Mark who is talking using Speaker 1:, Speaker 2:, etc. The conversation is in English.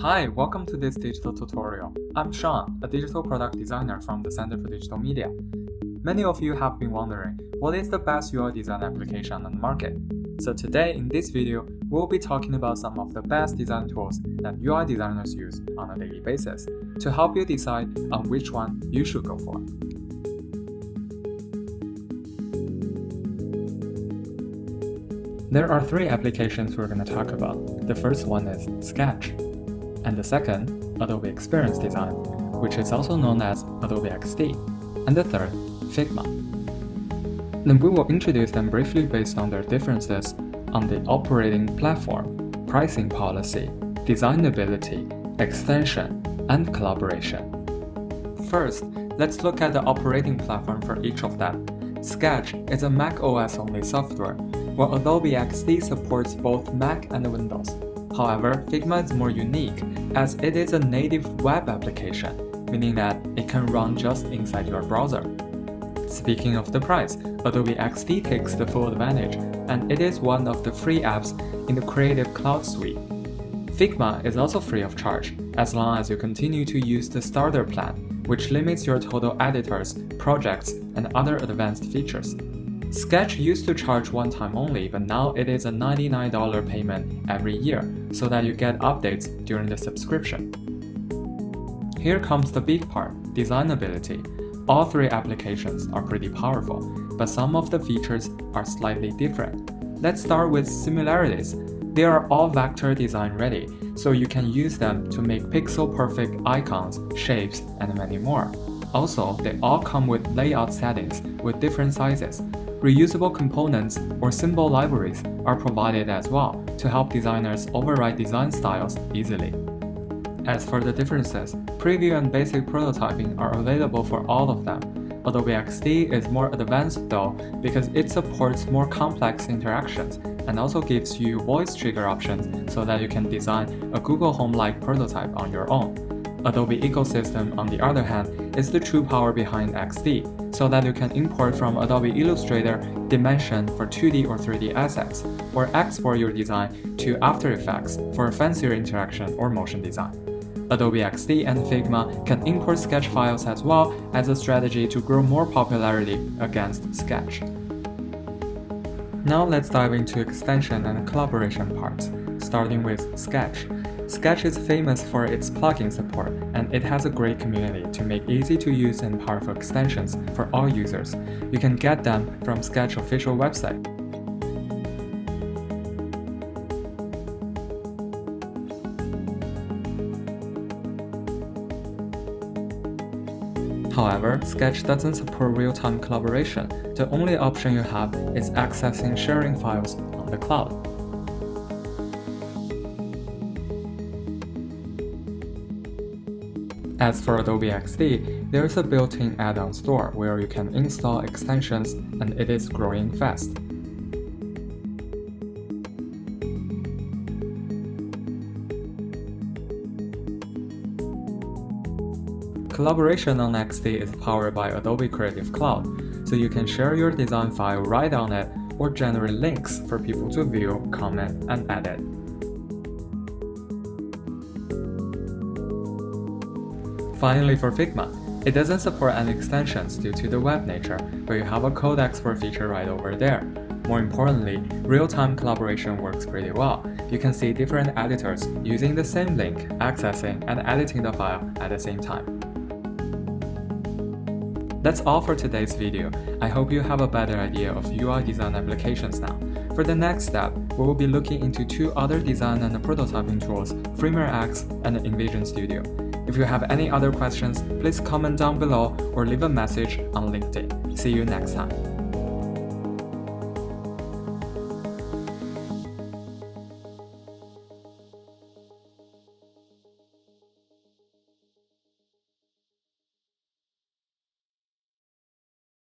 Speaker 1: Hi, welcome to this digital tutorial. I'm Shawn, a digital product designer from the Center for Digital Media. Many of you have been wondering, what is the best UI design application on the market? So today in this video, we'll be talking about some of the best design tools that UI designers use on a daily basis to help you decide on which one you should go for. There are three applications we're going to talk about. The first one is Sketch, and the second, Adobe Experience Design, which is also known as Adobe XD, and the third, Figma. Then we will introduce them briefly based on their differences on the operating platform, pricing policy, designability, extension, and collaboration. First, let's look at the operating platform for each of them. Sketch is a Mac OS only software, while Adobe XD supports both Mac and Windows. However, Figma is more unique as it is a native web application, meaning that it can run just inside your browser. Speaking of the price, Adobe XD takes the full advantage, and it is one of the free apps in the Creative Cloud suite. Figma is also free of charge, as long as you continue to use the starter plan, which limits your total editors, projects, and other advanced features. Sketch used to charge one time only, but now it is a $99 payment every year, so that you get updates during the subscription. Here comes the big part, designability. All three applications are pretty powerful, but some of the features are slightly different. Let's start with similarities. They are all vector design ready, so you can use them to make pixel-perfect icons, shapes, and many more. Also, they all come with layout settings with different sizes. Reusable components or symbol libraries are provided as well to help designers override design styles easily. As for the differences, preview and basic prototyping are available for all of them. Adobe XD is more advanced though because it supports more complex interactions and also gives you voice trigger options so that you can design a Google Home-like prototype on your own. Adobe Ecosystem, on the other hand, is the true power behind XD, so that you can import from Adobe Illustrator Dimension for 2D or 3D assets, or export your design to After Effects for fancier interaction or motion design. Adobe XD and Figma can import sketch files as well as a strategy to grow more popularity against Sketch. Now let's dive into extension and collaboration parts, starting with Sketch. Sketch is famous for its plugin support, and it has a great community to make easy-to-use and powerful extensions for all users. You can get them from Sketch official website. However, Sketch doesn't support real-time collaboration. The only option you have is accessing sharing files on the cloud. As for Adobe XD, there is a built-in add-on store where you can install extensions, and it is growing fast. Collaboration on XD is powered by Adobe Creative Cloud, so you can share your design file right on it or generate links for people to view, comment, and edit. Finally, for Figma, it doesn't support any extensions due to the web nature, but you have a code export feature right over there. More importantly, real-time collaboration works pretty well. You can see different editors using the same link, accessing and editing the file at the same time. That's all for today's video. I hope you have a better idea of UI design applications now. For the next step, we will be looking into two other design and prototyping tools, Premiere X and InVision Studio. If you have any other questions, please comment down below or leave a message on LinkedIn. See you next time.